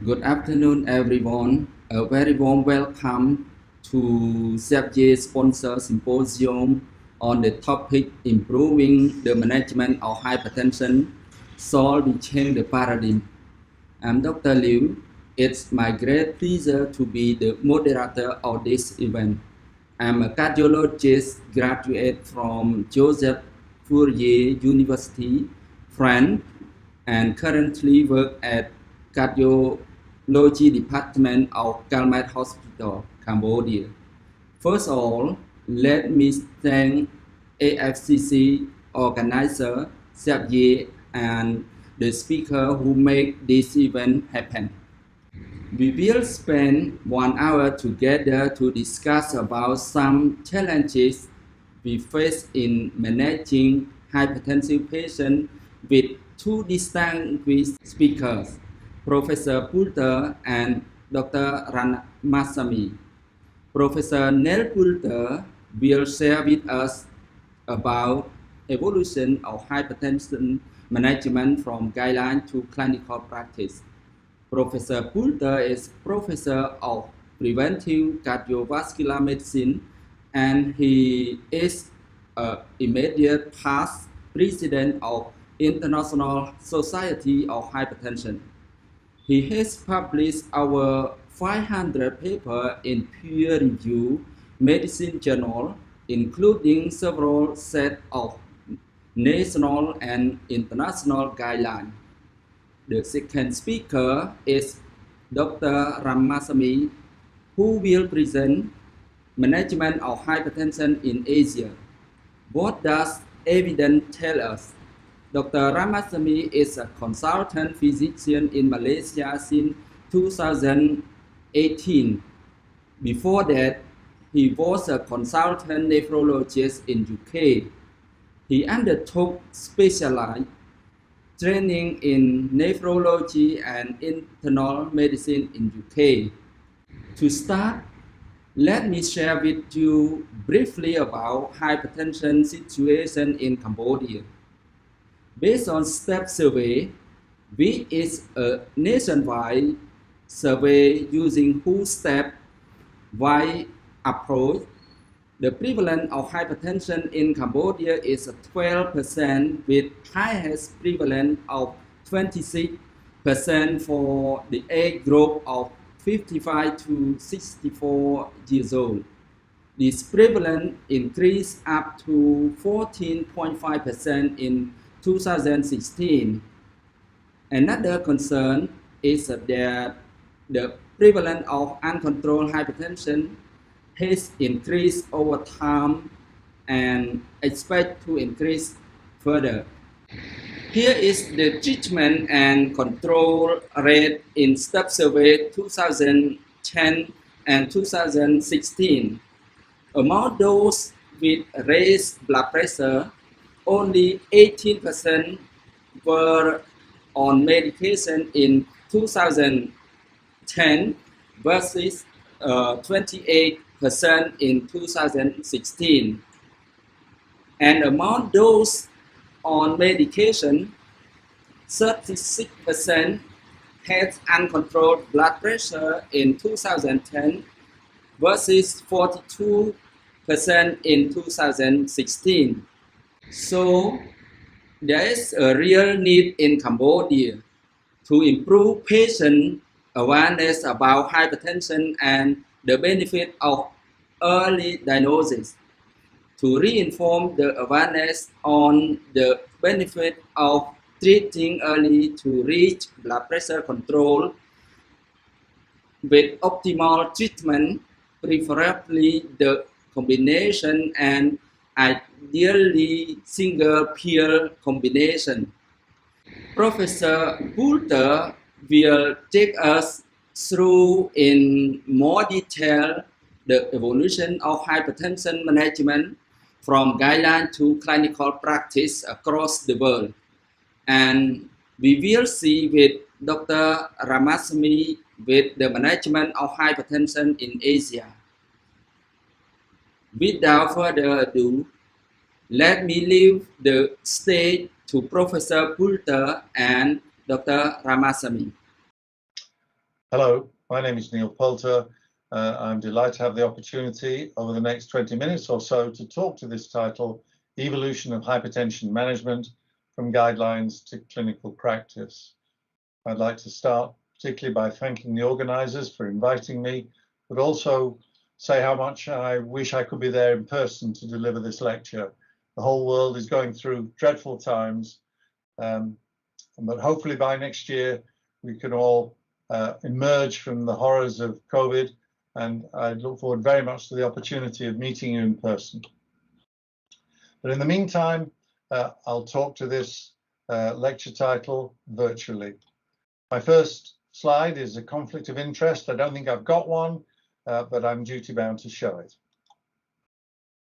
Good afternoon, everyone. A very warm welcome to CFJ sponsor symposium on the topic improving the management of hypertension, solve change the paradigm. I'm Dr. Liu. It's my great pleasure to be the moderator of this event. I'm a cardiologist graduate from Joseph Fourier University, France, and currently work at Cardiology Department of Calmette Hospital, Cambodia. First of all, let me thank AFCC organizer, Xavier, and the speaker who make this event happen. We will spend 1 hour together to discuss about some challenges we face in managing hypertensive patients with two distinguished speakers, Professor Poulter and Dr. Ramasamy. Professor Neil Poulter will share with us about evolution of hypertension management from guideline to clinical practice. Professor Poulter is professor of preventive cardiovascular medicine, and he is immediate past president of International Society of Hypertension. He has published over 500 papers in peer-reviewed medicine journals, including several sets of national and international guidelines. The second speaker is Dr. Ramasamy, who will present management of hypertension in Asia. What does evidence tell us? Dr. Ramasamy is a consultant physician in Malaysia since 2018. Before that, he was a consultant nephrologist in UK. He undertook specialized training in nephrology and internal medicine in UK. To start, let me share with you briefly about hypertension situation in Cambodia. Based on STEP survey, which is a nationwide survey using whole step-wide approach, the prevalence of hypertension in Cambodia is 12%, with highest prevalence of 26% for the age group of 55 to 64 years old. This prevalence increased up to 14.5% in 2016. Another concern is that the prevalence of uncontrolled hypertension has increased over time and expect to increase further. Here is the treatment and control rate in STEP survey 2010 and 2016. Among those with raised blood pressure, only 18% were on medication in 2010 versus 28% in 2016. And among those on medication, 36% had uncontrolled blood pressure in 2010 versus 42% in 2016. So there is a real need in Cambodia to improve patient awareness about hypertension and the benefit of early diagnosis, to reinforce the awareness on the benefit of treating early to reach blood pressure control with optimal treatment, preferably the combination and ideally single pill combination. Professor Poulter will take us through in more detail the evolution of hypertension management from guideline to clinical practice across the world. And we will see with Dr. Ramasamy with the management of hypertension in Asia. Without further ado, let me leave the stage to Professor Poulter and Dr. Ramasamy. Hello, my name is Neil Poulter. I'm delighted to have the opportunity over the next 20 minutes or so to talk to this title, Evolution of Hypertension Management from Guidelines to Clinical Practice. I'd like to start particularly by thanking the organizers for inviting me, but also say how much I wish I could be there in person to deliver this lecture. The whole world is going through dreadful times, but hopefully by next year we can all emerge from the horrors of COVID, and I look forward very much to the opportunity of meeting you in person. But in the meantime, I'll talk to this lecture title virtually. My first slide is a conflict of interest. I don't think I've got one, but I'm duty bound to show it.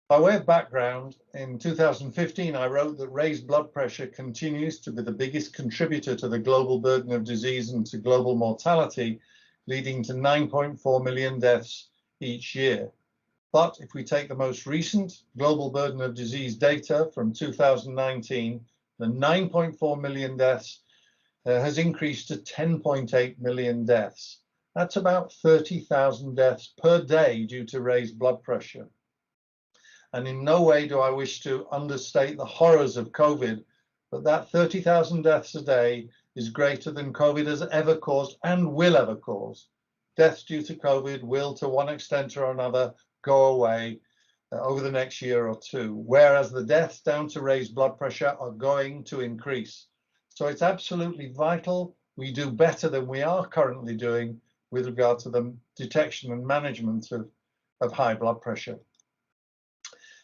By way of background, in 2015, I wrote that raised blood pressure continues to be the biggest contributor to the global burden of disease and to global mortality, leading to 9.4 million deaths each year. But if we take the most recent global burden of disease data from 2019, the 9.4 million deaths has increased to 10.8 million deaths. That's about 30,000 deaths per day due to raised blood pressure. And in no way do I wish to understate the horrors of COVID, but that 30,000 deaths a day is greater than COVID has ever caused and will ever cause. Deaths due to COVID will, to one extent or another, go away over the next year or two, whereas the deaths down to raised blood pressure are going to increase. So it's absolutely vital we do better than we are currently doing with regard to the detection and management of high blood pressure.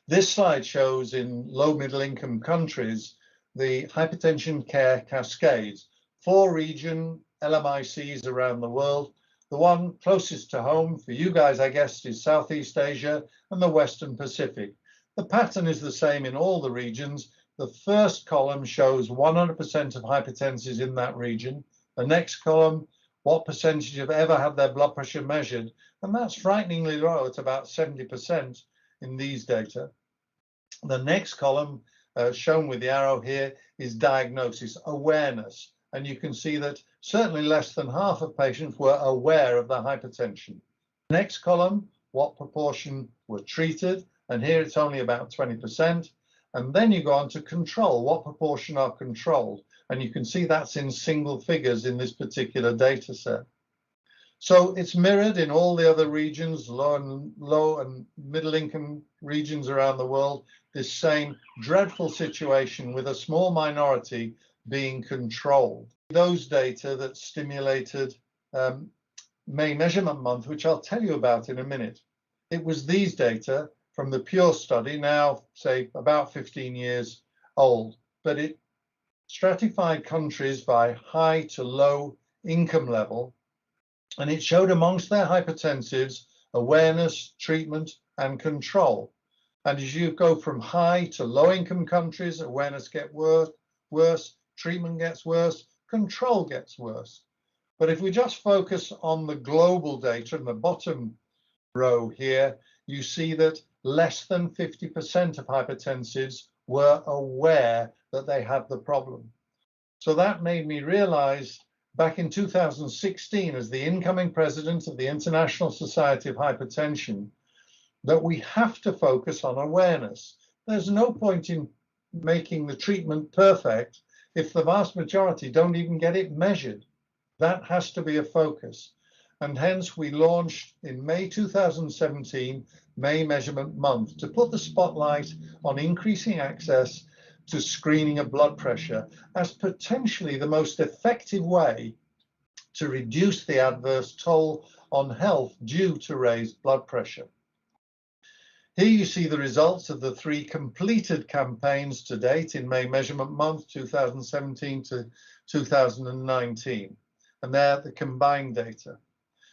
This slide shows in low middle income countries the hypertension care cascades, 4 region LMICs around the world. The one closest to home for you guys, I guess, is Southeast Asia and the Western Pacific. The pattern is the same in all the regions. The first column shows 100% of hypertensives in that region. The next column, what percentage have ever had their blood pressure measured, and that's frighteningly low at about 70% in these data. The next column, shown with the arrow here, is diagnosis, awareness, and you can see that certainly less than half of patients were aware of their hypertension. Next column, what proportion were treated, and here it's only about 20%. And then you go on to control, what proportion are controlled, and you can see that's in single figures in this particular data set. So it's mirrored in all the other regions, low and middle income regions around the world, this same dreadful situation with a small minority being controlled. Those data that stimulated May measurement month, which I'll tell you about in a minute. It was these data from the PURE study, now say about 15 years old, but it stratified countries by high to low income level, and it showed amongst their hypertensives awareness, treatment, and control. And as you go from high to low income countries, awareness gets worse, treatment gets worse, control gets worse. But if we just focus on the global data in the bottom row here, you see that less than 50% of hypertensives were aware that they had the problem. So that made me realize back in 2016, as the incoming president of the International Society of Hypertension, that we have to focus on awareness. There's no point in making the treatment perfect if the vast majority don't even get it measured. That has to be a focus. And hence we launched in May 2017, May Measurement Month, to put the spotlight on increasing access to screening of blood pressure as potentially the most effective way to reduce the adverse toll on health due to raised blood pressure. Here you see the results of the 3 completed campaigns to date in May Measurement Month 2017 to 2019, and they're the combined data.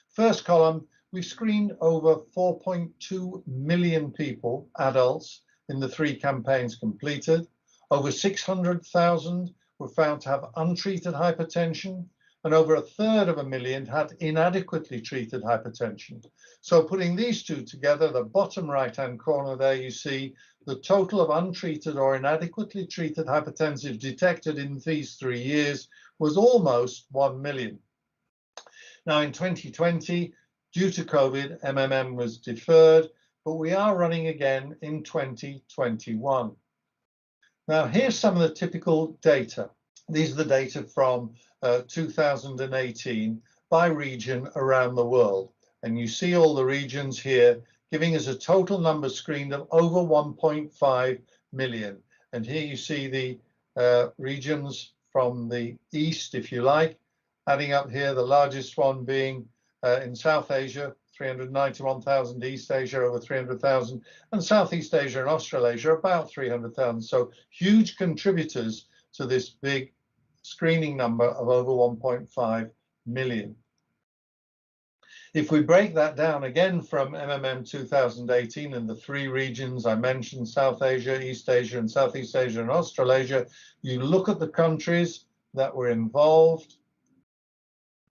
First column, we've screened over 4.2 million people, adults, in the 3 campaigns completed. Over 600,000 were found to have untreated hypertension, and over 1/3 had inadequately treated hypertension. So putting these two together, the bottom right-hand corner there, you see the total of untreated or inadequately treated hypertensives detected in these 3 years was almost 1 million. Now in 2020, due to COVID, MMM was deferred, but we are running again in 2021. Now here's some of the typical data. These are the data from 2018 by region around the world. And you see all the regions here giving us a total number screened of over 1.5 million. And here you see the regions from the east, if you like, adding up here, the largest one being in South Asia, 391,000, East Asia over 300,000, and Southeast Asia and Australasia about 300,000. So huge contributors to this big screening number of over 1.5 million. If we break that down again from MMM 2018 and the three regions I mentioned, South Asia, East Asia, and Southeast Asia and Australasia, you look at the countries that were involved,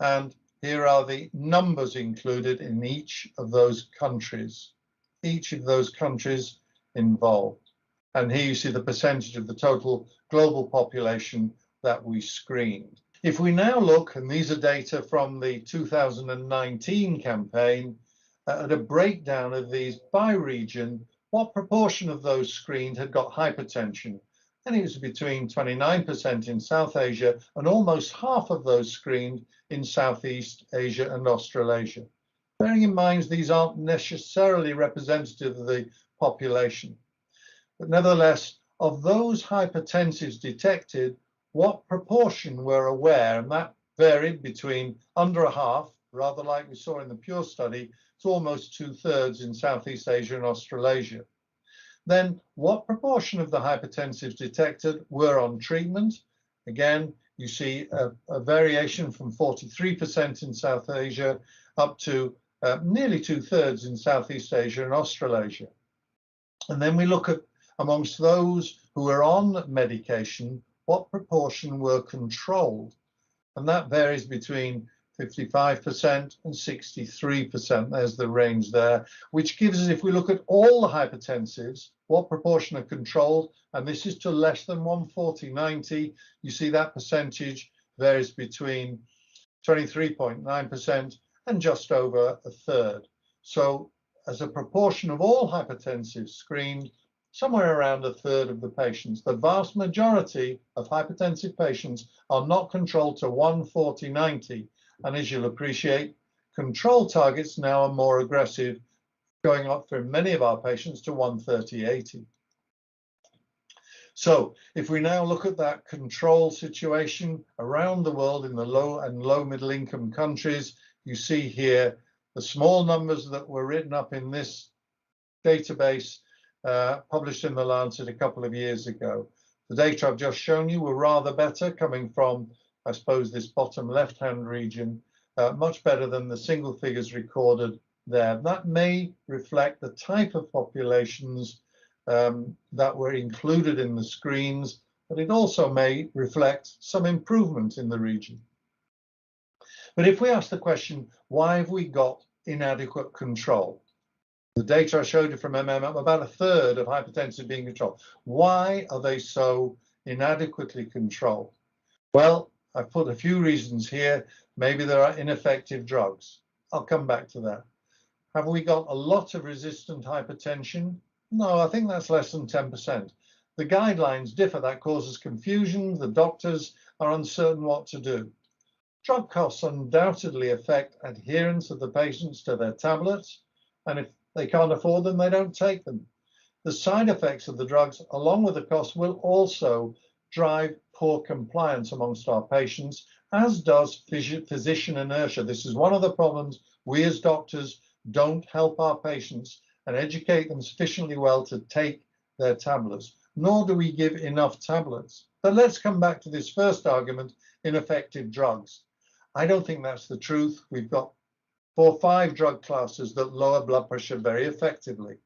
and here are the numbers included in each of those countries involved. And here you see the percentage of the total global population that we screened. If we now look, and these are data from the 2019 campaign, at a breakdown of these by region, what proportion of those screened had got hypertension? And it was between 29% in South Asia and almost half of those screened in Southeast Asia and Australasia. Bearing in mind these aren't necessarily representative of the population. But nevertheless, of those hypertensives detected, what proportion were aware? And that varied between under a half, rather like we saw in the PURE study, to almost 2/3 in Southeast Asia and Australasia. Then what proportion of the hypertensives detected were on treatment? Again, you see a variation from 43% in South Asia up to nearly 2/3 in Southeast Asia and Australasia. And then we look at amongst those who were on medication, what proportion were controlled? And that varies between 55% and 63%. There's the range there, which gives us, if we look at all the hypertensives, what proportion are controlled, and this is to less than 140/90. You see that percentage varies between 23.9% and just over 1/3. So as a proportion of all hypertensives screened, somewhere around 1/3 of the patients. The vast majority of hypertensive patients are not controlled to 140/90. And as you'll appreciate, control targets now are more aggressive, going up for many of our patients to 130/80. So if we now look at that control situation around the world in the low and low middle income countries, you see here the small numbers that were written up in this database published in the Lancet a couple of years ago. The data I've just shown you were rather better, coming from, I suppose, this bottom left-hand region, much better than the single figures recorded there. That may reflect the type of populations that were included in the screens, but it also may reflect some improvement in the region. But if we ask the question, why have we got inadequate control? The data I showed you from MMM, about 1/3 of hypertension being controlled. Why are they so inadequately controlled? Well, I've put a few reasons here. Maybe there are ineffective drugs. I'll come back to that. Have we got a lot of resistant hypertension? No, I think that's less than 10%. The guidelines differ. That causes confusion. The doctors are uncertain what to do. Drug costs undoubtedly affect adherence of the patients to their tablets, and if they can't afford them, they don't take them. The side effects of the drugs, along with the cost, will also drive poor compliance amongst our patients, as does physician inertia. This is one of the problems. We as doctors don't help our patients and educate them sufficiently well to take their tablets, nor do we give enough tablets. But let's come back to this first argument, ineffective drugs. I don't think that's the truth. We've got 4 or 5 drug classes that lower blood pressure very effectively.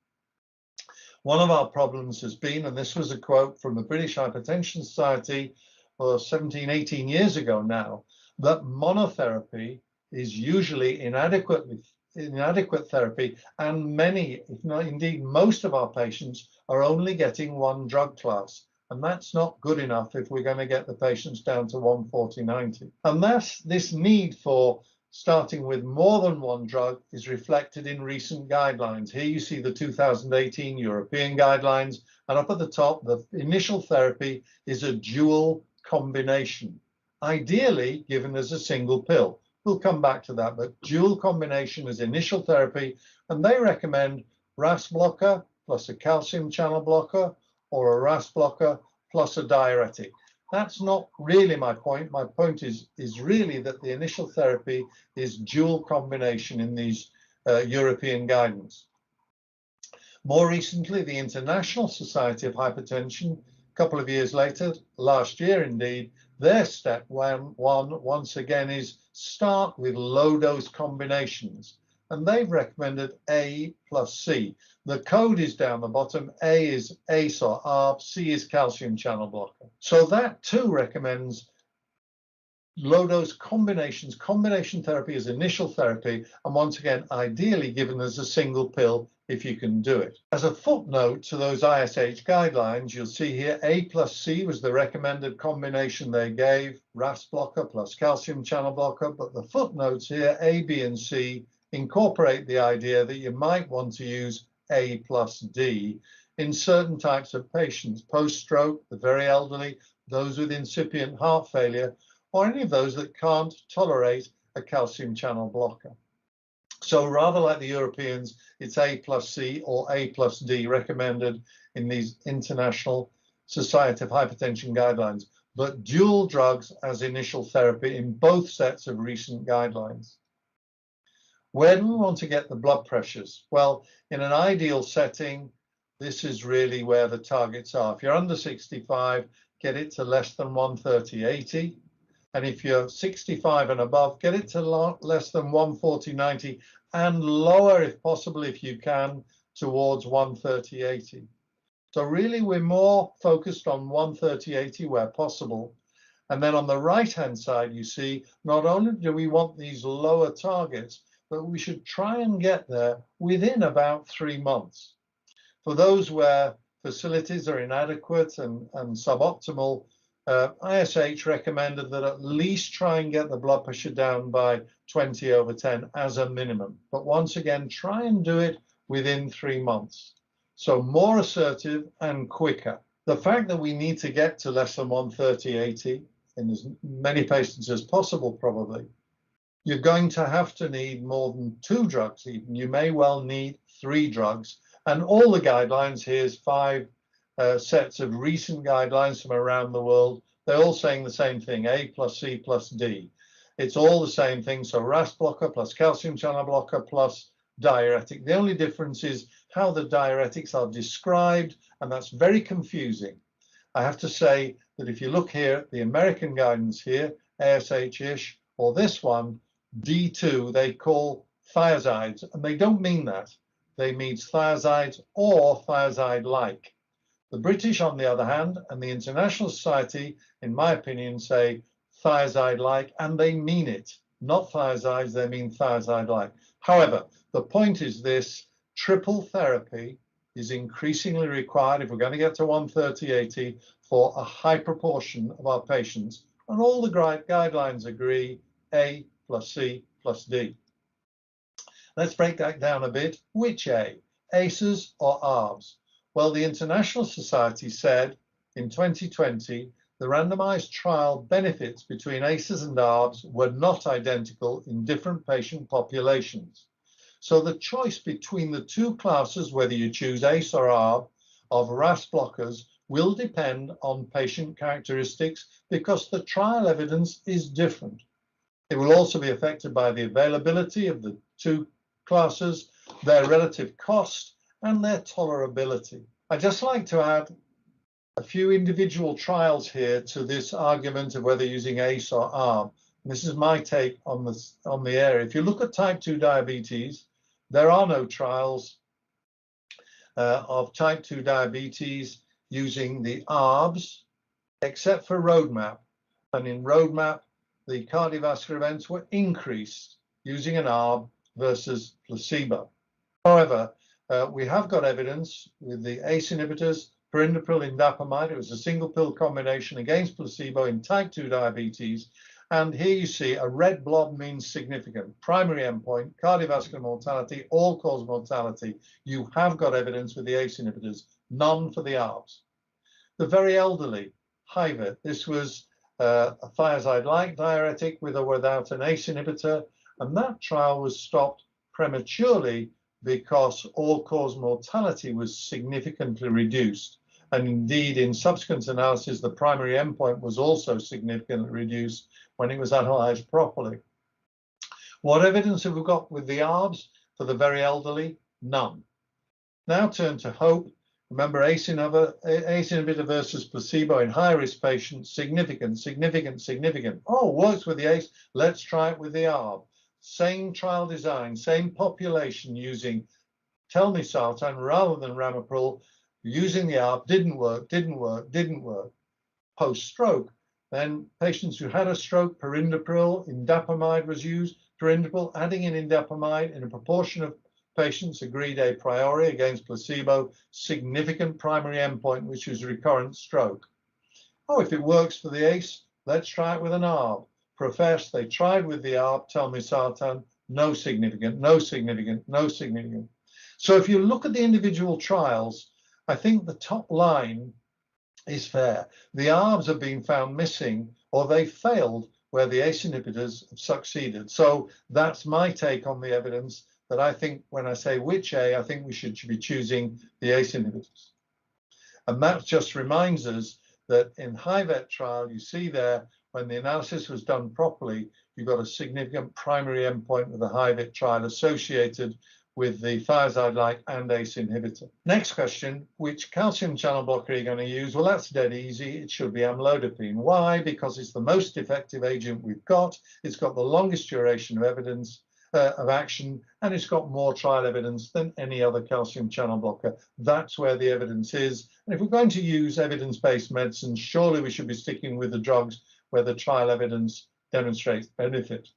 One of our problems has been, and this was a quote from the British Hypertension Society 17, 18 years ago now, that monotherapy is usually inadequate therapy, and many, if not indeed most of our patients are only getting one drug class. And that's not good enough if we're going to get the patients down to 140/90. And that's this need for starting with more than one drug is reflected in recent guidelines. Here you see the 2018 European guidelines, and up at the top, the initial therapy is a dual combination, ideally given as a single pill. We'll come back to that, but dual combination is initial therapy, and they recommend RAS blocker plus a calcium channel blocker, or a RAS blocker plus a diuretic. That's not really my point. My point is really that the initial therapy is dual combination in these European guidance. More recently, the International Society of Hypertension, a couple of years later, last year indeed, their step one once again is start with low dose combinations. And they've recommended A plus C. The code is down the bottom. A is ACE or ARB, C is calcium channel blocker. So that too recommends low dose combinations, combination therapy as initial therapy, and once again, ideally given as a single pill if you can do it. As a footnote to those ISH guidelines, you'll see here A plus C was the recommended combination they gave, RAS blocker plus calcium channel blocker, but the footnotes here, A, B, and C, incorporate the idea that you might want to use A plus D in certain types of patients, post-stroke, the very elderly, those with incipient heart failure, or any of those that can't tolerate a calcium channel blocker. So rather like the Europeans, it's A plus C or A plus D recommended in these International Society of Hypertension guidelines, but dual drugs as initial therapy in both sets of recent guidelines. Where do we want to get the blood pressures? Well, in an ideal setting, this is really where the targets are. If you're under 65, get it to less than 130/80. And if you're 65 and above, get it to less than 140/90 and lower, if possible, if you can, towards 130/80. So really, we're more focused on 130/80 where possible. And then on the right-hand side, you see, not only do we want these lower targets, but we should try and get there within about 3 months. For those where facilities are inadequate and suboptimal, ISH recommended that at least try and get the blood pressure down by 20/10 as a minimum. But once again, try and do it within 3 months. So more assertive and quicker. The fact that we need to get to less than 130/80 in as many patients as possible, probably, you're going to have to need more than 2 drugs even. You may well need 3 drugs. And all the guidelines, here's 5 sets of recent guidelines from around the world. They're all saying the same thing, A plus C plus D. It's all the same thing. So RAS blocker plus calcium channel blocker plus diuretic. The only difference is how the diuretics are described, and that's very confusing. I have to say that if you look here at the American guidance here, ASH-ish, or this one, D2, they call thiazides, and they don't mean that. They mean thiazides or thiazide-like. The British, on the other hand, and the International Society, in my opinion, say thiazide-like, and they mean it. Not thiazides, they mean thiazide-like. However, the point is this: triple therapy is increasingly required if we're going to get to 130/80 for a high proportion of our patients, and all the guidelines agree A plus C plus D. Let's break that down a bit. Which A? ACEs or ARBs? Well, the International Society said in 2020 the randomized trial benefits between ACEs and ARBs were not identical in different patient populations. So the choice between the 2 classes, whether you choose ACE or ARB, of RAS blockers will depend on patient characteristics because the trial evidence is different. It will also be affected by the availability of the 2 classes, their relative cost, and their tolerability. I'd just like to add a few individual trials here to this argument of whether using ACE or ARB. And this is my take on the area. If you look at type 2 diabetes, there are no trials of type 2 diabetes using the ARBs, except for ROADMAP. And in ROADMAP, the cardiovascular events were increased using an ARB versus placebo. However, we have got evidence with the ACE inhibitors, perindopril, indapamide. It was a single pill combination against placebo in type 2 diabetes, And here you see a red blob means significant. Primary endpoint, cardiovascular mortality, all-cause mortality. You have got evidence with the ACE inhibitors, none for the ARBs. The very elderly, HIVET. This was a thiazide-like diuretic with or without an ACE inhibitor, and that trial was stopped prematurely because all-cause mortality was significantly reduced. And indeed, in subsequent analysis, the primary endpoint was also significantly reduced when it was analyzed properly. What evidence have we got with the ARBs for the very elderly? None. Now turn to HOPE. Remember, ACE inhibitor versus placebo in high-risk patients, significant, significant, significant. Oh, works with the ACE, let's try it with the ARB. Same trial design, same population using telmisartan rather than ramipril, using the ARB, didn't work, didn't work, didn't work. Post-stroke, then patients who had a stroke, perindopril, indapamide was used, perindopril, adding in indapamide in a proportion of patients agreed a priori against placebo, significant primary endpoint, which was recurrent stroke. Oh, if it works for the ACE, let's try it with an ARB. Profess, they tried with the ARB, telmisartan, no significant, no significant, no significant. So if you look at the individual trials, I think the top line is fair. The ARBs have been found missing or they failed where the ACE inhibitors have succeeded. So that's my take on the evidence, that I think when I say which A, I think we should be choosing the ACE inhibitors. And that just reminds us that in HIVET trial, you see there, when the analysis was done properly, you got a significant primary endpoint with the HIVET trial associated with the thiazide-like and ACE inhibitor. Next question, which calcium channel blocker are you going to use? Well, that's dead easy. It should be amlodipine. Why? Because it's the most effective agent we've got. It's got the longest duration of evidence of action, and it's got more trial evidence than any other calcium channel blocker. That's where the evidence is. And if we're going to use evidence-based medicine, surely we should be sticking with the drugs where the trial evidence demonstrates benefit.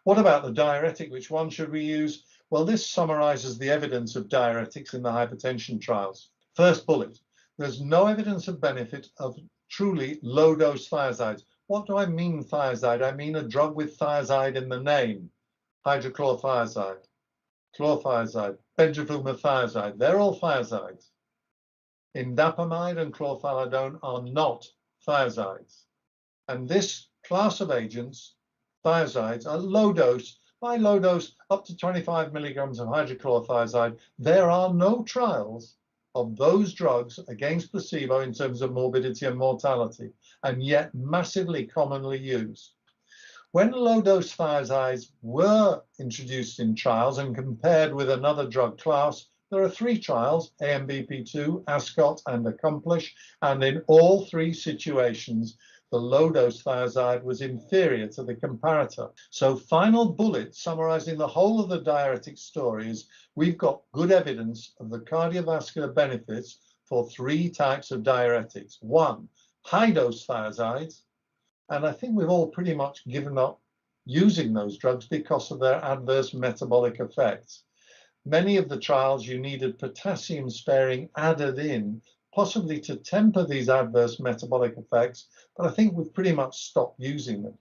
What about the diuretic? Which one should we use? Well, this summarizes the evidence of diuretics in the hypertension trials. First bullet, there's no evidence of benefit of truly low-dose thiazides. What do I mean thiazide? I mean a drug with thiazide in the name. Hydrochlorothiazide, chlorothiazide, benzoylmethiazide, they're all thiazides. Indapamide and chlorthalidone are not thiazides. And this class of agents, thiazides, are low dose. By low dose, up to 25 milligrams of hydrochlorothiazide. There are no trials of those drugs against placebo in terms of morbidity and mortality, and yet massively commonly used. When low-dose thiazides were introduced in trials and compared with another drug class, there are 3 trials, AMBP2, ASCOT, and ACCOMPLISH, and in all 3 situations, the low-dose thiazide was inferior to the comparator. So final bullet summarizing the whole of the diuretic story is we've got good evidence of the cardiovascular benefits for 3 types of diuretics. 1, high-dose thiazides, and I think we've all pretty much given up using those drugs because of their adverse metabolic effects. Many of the trials you needed potassium sparing added in, possibly to temper these adverse metabolic effects, but I think we've pretty much stopped using them.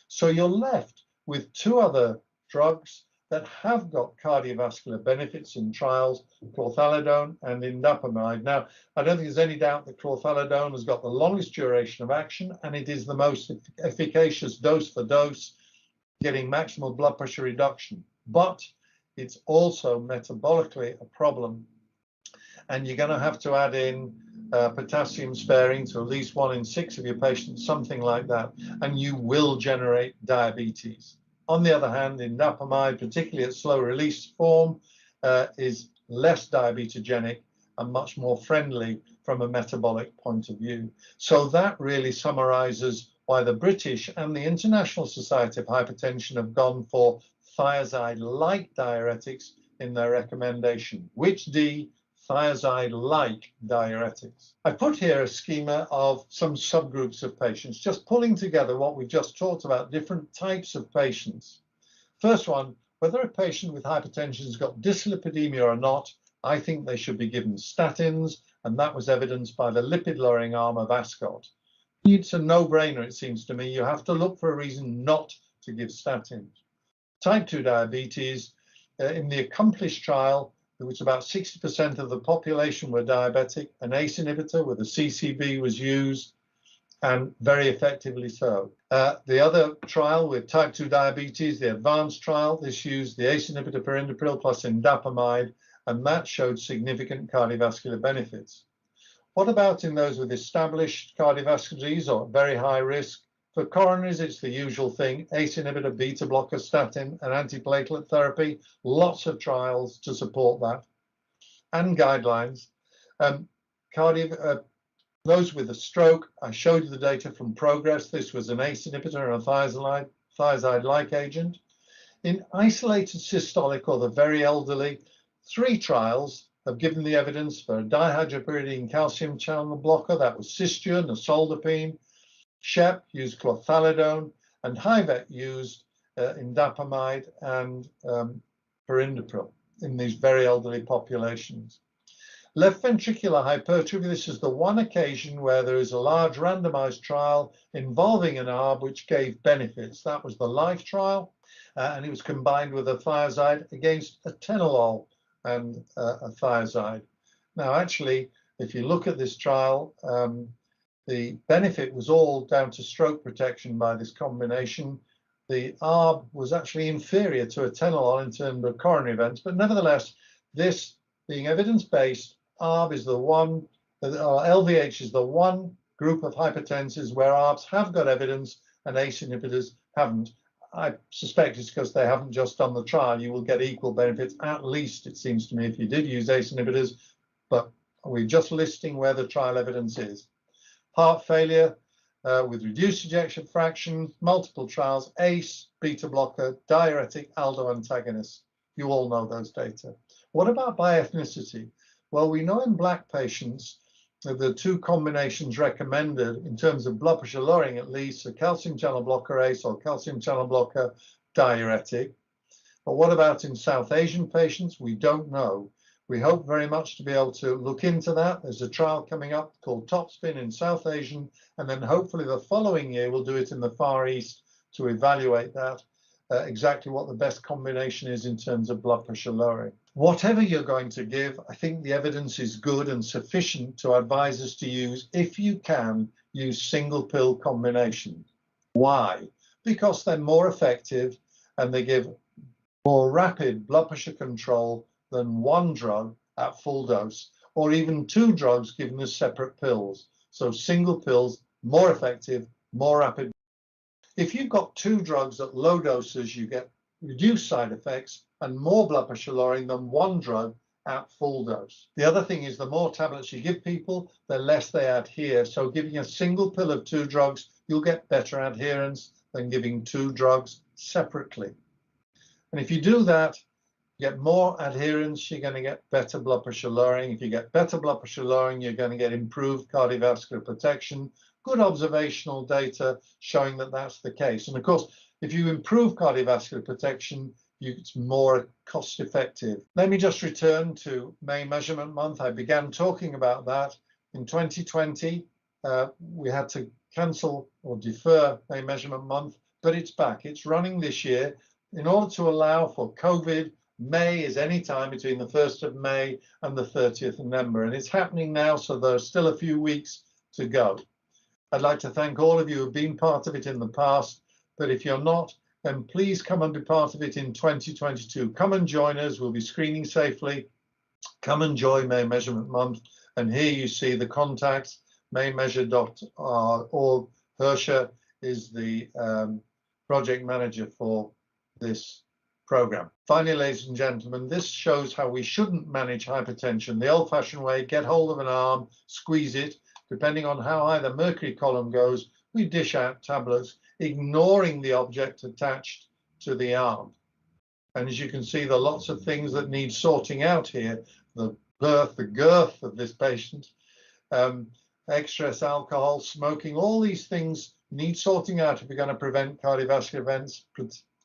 So you're left with 2 other drugs that have got cardiovascular benefits in trials, chlorthalidone and indapamide. Now, I don't think there's any doubt that chlorthalidone has got the longest duration of action, and it is the most efficacious dose for dose, getting maximal blood pressure reduction. But it's also metabolically a problem, and you're going to have to add in potassium sparing to at least 1 in 6 of your patients, something like that, and you will generate diabetes. On the other hand, indapamide, particularly at slow release form, is less diabetogenic and much more friendly from a metabolic point of view. So that really summarizes why the British and the International Society of Hypertension have gone for thiazide-like diuretics in their recommendation. Which D? Thiazide-like diuretics. I put here a schema of some subgroups of patients, just pulling together what we've just talked about, different types of patients. First one, whether a patient with hypertension has got dyslipidemia or not, I think they should be given statins, and that was evidenced by the lipid-lowering arm of ASCOT. It's a no-brainer, it seems to me. You have to look for a reason not to give statins. Type 2 diabetes, in the accomplished trial, in which about 60% of the population were diabetic, an ACE inhibitor with a CCB was used, and very effectively so. The other trial with type 2 diabetes, the advanced trial, this used the ACE inhibitor perindopril plus indapamide, and that showed significant cardiovascular benefits. What about in those with established cardiovascular disease or very high risk? For coronaries, it's the usual thing: ACE inhibitor, beta blocker, statin, and antiplatelet therapy. Lots of trials to support that, and guidelines. Those with a stroke, I showed you the data from Progress. This was an ACE inhibitor and a thiazide-like agent. In isolated systolic or the very elderly, 3 trials have given the evidence for a dihydropyridine calcium channel blocker. That was Cystine, nasoldopine. Shep used clothalidone, and Hyvet used indapamide and perindopril in these very elderly populations. Left ventricular hypertrophy, this is the one occasion where there is a large randomized trial involving an ARB which gave benefits. That was the LIFE trial, and it was combined with a thiazide against atenolol and a thiazide. Now, actually, if you look at this trial, the benefit was all down to stroke protection by this combination. The ARB was actually inferior to atenolol in terms of coronary events, but nevertheless, this being evidence-based, ARB is the one, LVH is the one group of hypertensives where ARBs have got evidence and ACE inhibitors haven't. I suspect it's because they haven't just done the trial. You will get equal benefits, at least, it seems to me, if you did use ACE inhibitors, but we're just listing where the trial evidence is. Heart failure with reduced ejection fraction, multiple trials, ACE, beta blocker, diuretic, ALDO antagonist. You all know those data. What about by ethnicity? Well, we know in Black patients that the 2 combinations recommended in terms of blood pressure lowering, at least, a calcium channel blocker ACE or calcium channel blocker diuretic. But what about in South Asian patients? We don't know. We hope very much to be able to look into that. There's a trial coming up called Topspin in South Asian, and then hopefully the following year we'll do it in the Far East to evaluate that, exactly what the best combination is in terms of blood pressure lowering. Whatever you're going to give, I think the evidence is good and sufficient to advise us to use, if you can, use single pill combinations. Why? Because they're more effective and they give more rapid blood pressure control than 1 drug at full dose, or even 2 drugs given as separate pills. So single pills, more effective, more rapid. If you've got 2 drugs at low doses, you get reduced side effects and more blood pressure lowering than 1 drug at full dose. The other thing is the more tablets you give people, the less they adhere. So giving a single pill of 2 drugs, you'll get better adherence than giving 2 drugs separately. And if you do that, you get more adherence, you're going to get better blood pressure lowering. If you get better blood pressure lowering, you're going to get improved cardiovascular protection. Good observational data showing that that's the case. And of course, if you improve cardiovascular protection, it's more cost effective. Let me just return to May measurement month. I began talking about that. In 2020, we had to cancel or defer May measurement month, but it's back. It's running this year. In order to allow for COVID, May is any time between the 1st of May and the 30th of November, and it's happening now, so there's still a few weeks to go. I'd like to thank all of you who have been part of it in the past, but if you're not, then please come and be part of it in 2022. Come and join us. We'll be screening safely. Come and join May Measurement Month. And here you see the contacts, maymeasure.org. Hersha is the project manager for this program. Finally, ladies and gentlemen, this shows how we shouldn't manage hypertension. The old-fashioned way: get hold of an arm, squeeze it. Depending on how high the mercury column goes, we dish out tablets, ignoring the object attached to the arm. And as you can see, there are lots of things that need sorting out here. The girth of this patient, excess alcohol, smoking, all these things need sorting out if we're going to prevent cardiovascular events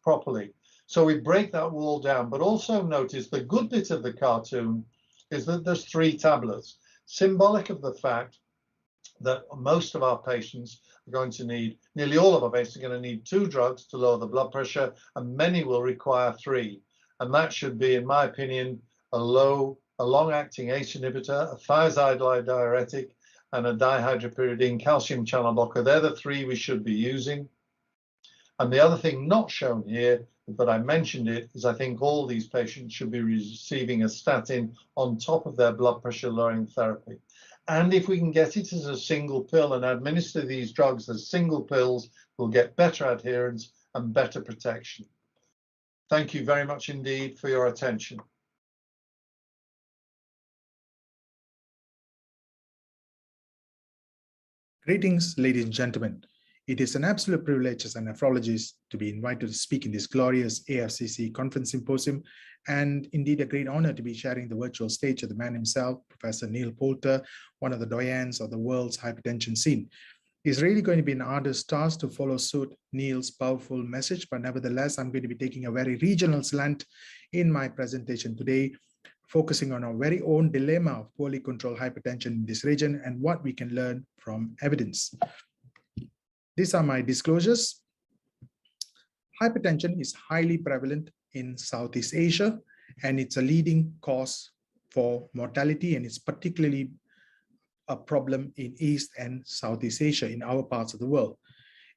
properly. So we break that wall down, but also notice the good bit of the cartoon is that there's 3 tablets, symbolic of the fact that most of our patients are going to need, nearly all of our patients are going to need 2 drugs to lower the blood pressure, and many will require 3. And that should be, in my opinion, a long-acting ACE inhibitor, a thiazide diuretic, and a dihydropyridine calcium channel blocker. They're the 3 we should be using. And the other thing not shown here, but I mentioned it, is I think all these patients should be receiving a statin on top of their blood pressure lowering therapy. And if we can get it as a single pill and administer these drugs as single pills, we'll get better adherence and better protection. Thank you very much indeed for your attention. Greetings, ladies and gentlemen. It is an absolute privilege as a nephrologist to be invited to speak in this glorious AFCC conference symposium, and indeed a great honor to be sharing the virtual stage with the man himself, Professor Neil Poulter, one of the doyens of the world's hypertension scene. It's really going to be an arduous task to follow suit Neil's powerful message, but nevertheless, I'm going to be taking a very regional slant in my presentation today, focusing on our very own dilemma of poorly controlled hypertension in this region and what we can learn from evidence. These are my disclosures. Hypertension is highly prevalent in Southeast Asia, and it's a leading cause for mortality, and it's particularly a problem in East and Southeast Asia, in our parts of the world.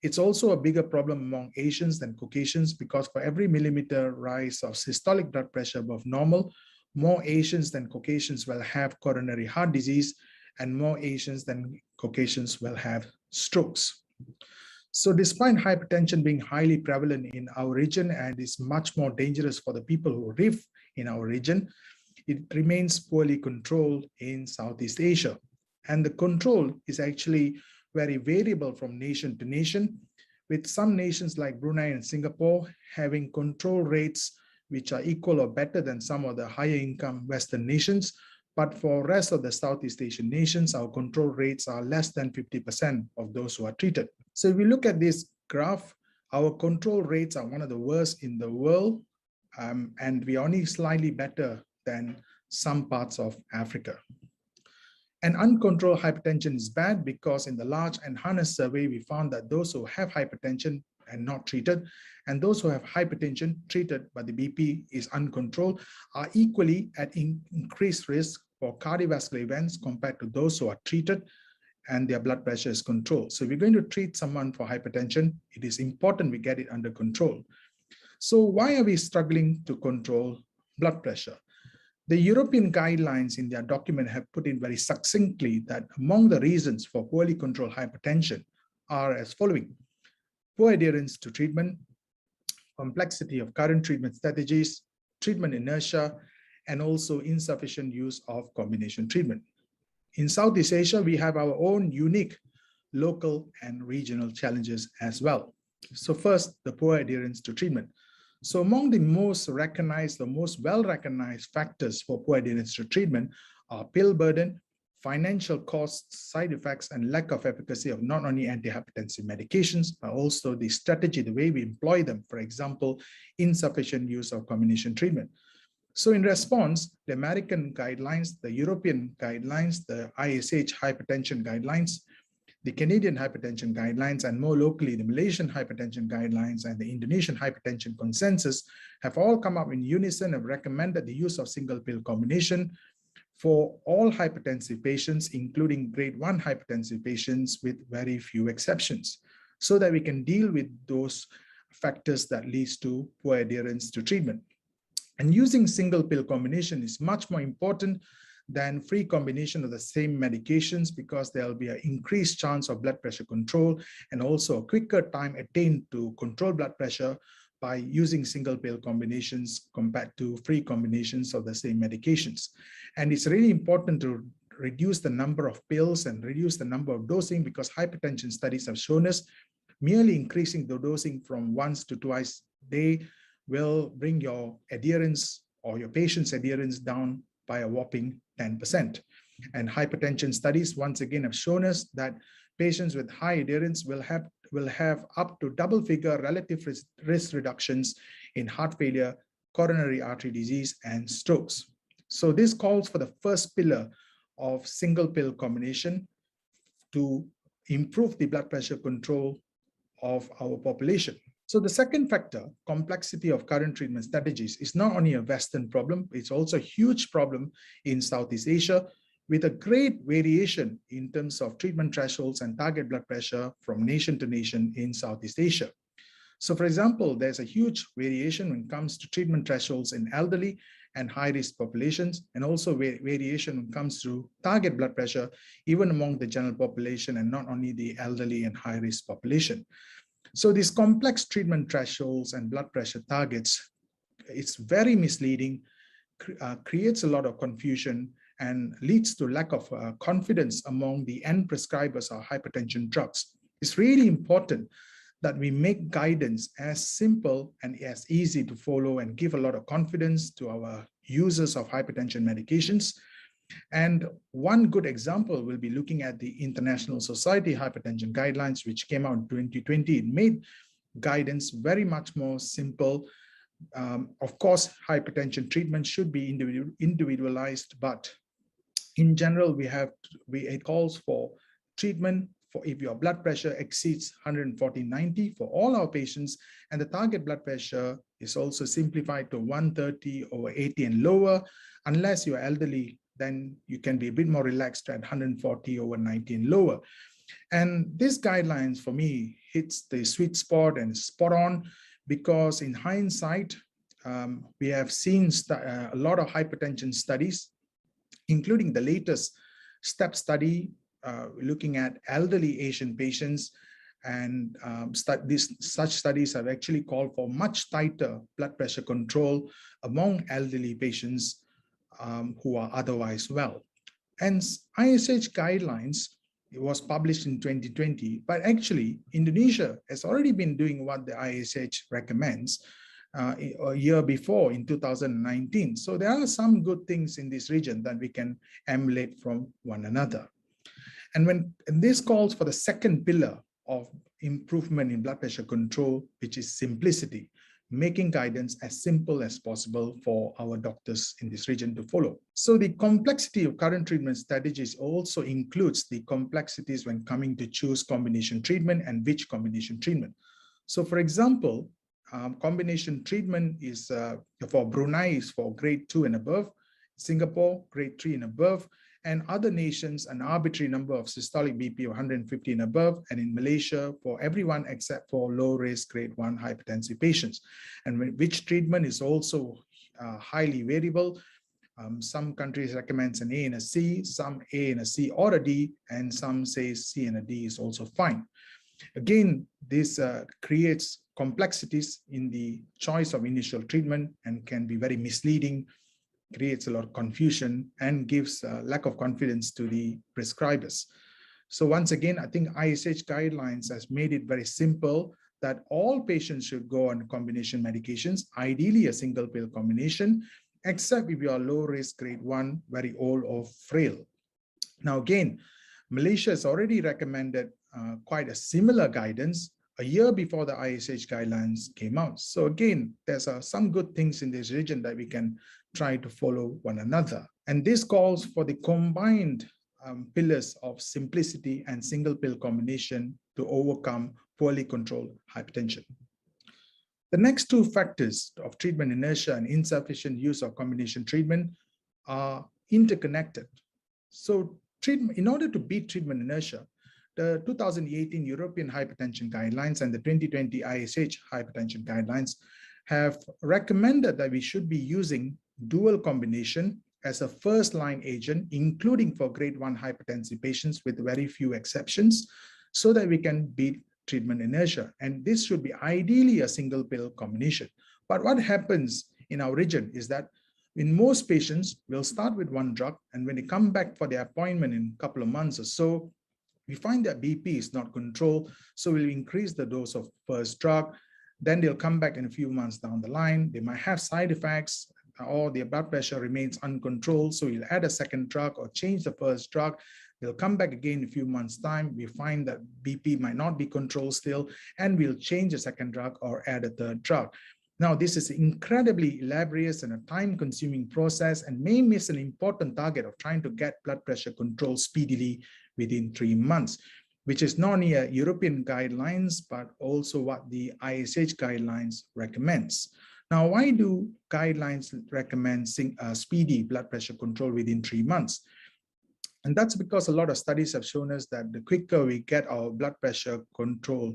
It's also a bigger problem among Asians than Caucasians, because for every millimeter rise of systolic blood pressure above normal, more Asians than Caucasians will have coronary heart disease, and more Asians than Caucasians will have strokes. So despite hypertension being highly prevalent in our region and is much more dangerous for the people who live in our region, it remains poorly controlled in Southeast Asia. And the control is actually very variable from nation to nation, with some nations like Brunei and Singapore having control rates which are equal or better than some of the higher income Western nations. But for the rest of the Southeast Asian nations, our control rates are less than 50% of those who are treated. So if we look at this graph, our control rates are one of the worst in the world, and we are only slightly better than some parts of Africa. And uncontrolled hypertension is bad because in the large enhanced survey, we found that those who have hypertension and not treated, and those who have hypertension treated but the BP is uncontrolled, are equally at increased risk for cardiovascular events compared to those who are treated and their blood pressure is controlled. So if we're going to treat someone for hypertension, it is important we get it under control. So why are we struggling to control blood pressure? The European guidelines in their document have put in very succinctly that among the reasons for poorly controlled hypertension are as following: poor adherence to treatment, complexity of current treatment strategies, treatment inertia, and also insufficient use of combination treatment. In Southeast Asia, we have our own unique local and regional challenges as well. So first, the poor adherence to treatment. So among the most recognized, the most well-recognized factors for poor adherence to treatment are pill burden, financial costs, side effects, and lack of efficacy of not only antihypertensive medications, but also the strategy, the way we employ them. For example, insufficient use of combination treatment. So in response, the American guidelines, the European guidelines, the ISH hypertension guidelines, the Canadian hypertension guidelines, and more locally, the Malaysian hypertension guidelines and the Indonesian hypertension consensus have all come up in unison and recommended the use of single pill combination for all hypertensive patients, including grade 1 hypertensive patients, with very few exceptions, so that we can deal with those factors that leads to poor adherence to treatment. And using single pill combination is much more important than free combination of the same medications, because there will be an increased chance of blood pressure control and also a quicker time attained to control blood pressure by using single pill combinations compared to free combinations of the same medications. And it's really important to reduce the number of pills and reduce the number of dosing, because hypertension studies have shown us merely increasing the dosing from once to twice a day will bring your adherence or your patient's adherence down by a whopping 10%. And hypertension studies once again have shown us that patients with high adherence will have up to double-figure relative risk reductions in heart failure, coronary artery disease, and strokes. So this calls for the first pillar of single pill combination, to improve the blood pressure control of our population. So the second factor, complexity of current treatment strategies, is not only a Western problem, it's also a huge problem in Southeast Asia, with a great variation in terms of treatment thresholds and target blood pressure from nation to nation in Southeast Asia. So for example, there's a huge variation when it comes to treatment thresholds in elderly and high-risk populations, and also variation when it comes to target blood pressure, even among the general population and not only the elderly and high-risk population. So these complex treatment thresholds and blood pressure targets, it's very misleading, creates a lot of confusion, and leads to lack of confidence among the end prescribers of hypertension drugs. It's really important that we make guidance as simple and as easy to follow and give a lot of confidence to our users of hypertension medications. And one good example will be looking at the International Society Hypertension Guidelines, which came out in 2020. It made guidance very much more simple. Of course, hypertension treatment should be individualized, but in general, it calls for treatment for if your blood pressure exceeds 140/90 for all our patients, and the target blood pressure is also simplified to 130/80 and lower. Unless you're elderly, then you can be a bit more relaxed at 140/90 and lower. And these guidelines for me hits the sweet spot and spot on, because in hindsight, we have seen a lot of hypertension studies, including the latest STEP study looking at elderly Asian patients, and such studies have actually called for much tighter blood pressure control among elderly patients who are otherwise well. And ISH guidelines, it was published in 2020, but actually Indonesia has already been doing what the ISH recommends a year before in 2019. So there are some good things in this region that we can emulate from one another. And this calls for the second pillar of improvement in blood pressure control, which is simplicity, making guidance as simple as possible for our doctors in this region to follow. So the complexity of current treatment strategies also includes the complexities when coming to choose combination treatment and which combination treatment. So for example, combination treatment is for Brunei is for grade 2 and above, Singapore grade 3 and above, and other nations an arbitrary number of systolic BP of 150 and above, and in Malaysia for everyone except for low risk grade 1 hypertensive patients. And which treatment is also highly variable. Some countries recommend an A and a C, some A and a C or a D, and some say C and a D is also fine. Again, this creates complexities in the choice of initial treatment and can be very misleading, creates a lot of confusion, and gives lack of confidence to the prescribers. So once again, I think ISH guidelines has made it very simple that all patients should go on combination medications, ideally a single pill combination, except if you are low risk grade 1, very old or frail. Now again, Malaysia has already recommended quite a similar guidance a year before the ISH guidelines came out. So again, there's some good things in this region that we can try to follow one another. And this calls for the combined pillars of simplicity and single pill combination to overcome poorly controlled hypertension. The next two factors of treatment inertia and insufficient use of combination treatment are interconnected. So in order to beat treatment inertia, the 2018 European Hypertension Guidelines and the 2020 ISH Hypertension Guidelines have recommended that we should be using dual combination as a first-line agent, including for grade 1 hypertensive patients with very few exceptions, so that we can beat treatment inertia. And this should be ideally a single pill combination. But what happens in our region is that in most patients, we'll start with one drug, and when they come back for their appointment in a couple of months or so, we find that BP is not controlled, so we'll increase the dose of first drug. Then they'll come back in a few months down the line. They might have side effects, or their blood pressure remains uncontrolled, so we'll add a second drug or change the first drug. They'll come back again in a few months' time. We find that BP might not be controlled still, and we'll change a second drug or add a third drug. Now, this is incredibly laborious and a time-consuming process and may miss an important target of trying to get blood pressure control speedily within 3 months, which is not only a European guidelines, but also what the ISH guidelines recommends. Now, why do guidelines recommend speedy blood pressure control within 3 months? And that's because a lot of studies have shown us that the quicker we get our blood pressure control,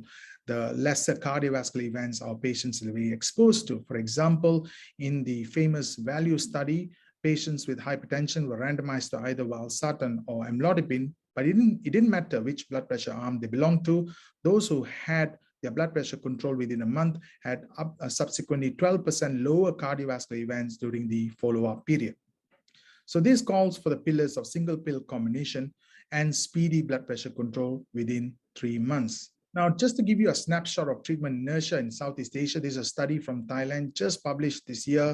the lesser cardiovascular events our patients will be exposed to. For example, in the famous VALUE study, patients with hypertension were randomized to either valsartan or amlodipine, but it didn't matter which blood pressure arm they belonged to. Those who had their blood pressure control within a month had subsequently 12% lower cardiovascular events during the follow-up period. So this calls for the pillars of single pill combination and speedy blood pressure control within 3 months. Now, just to give you a snapshot of treatment inertia in Southeast Asia, this is a study from Thailand just published this year,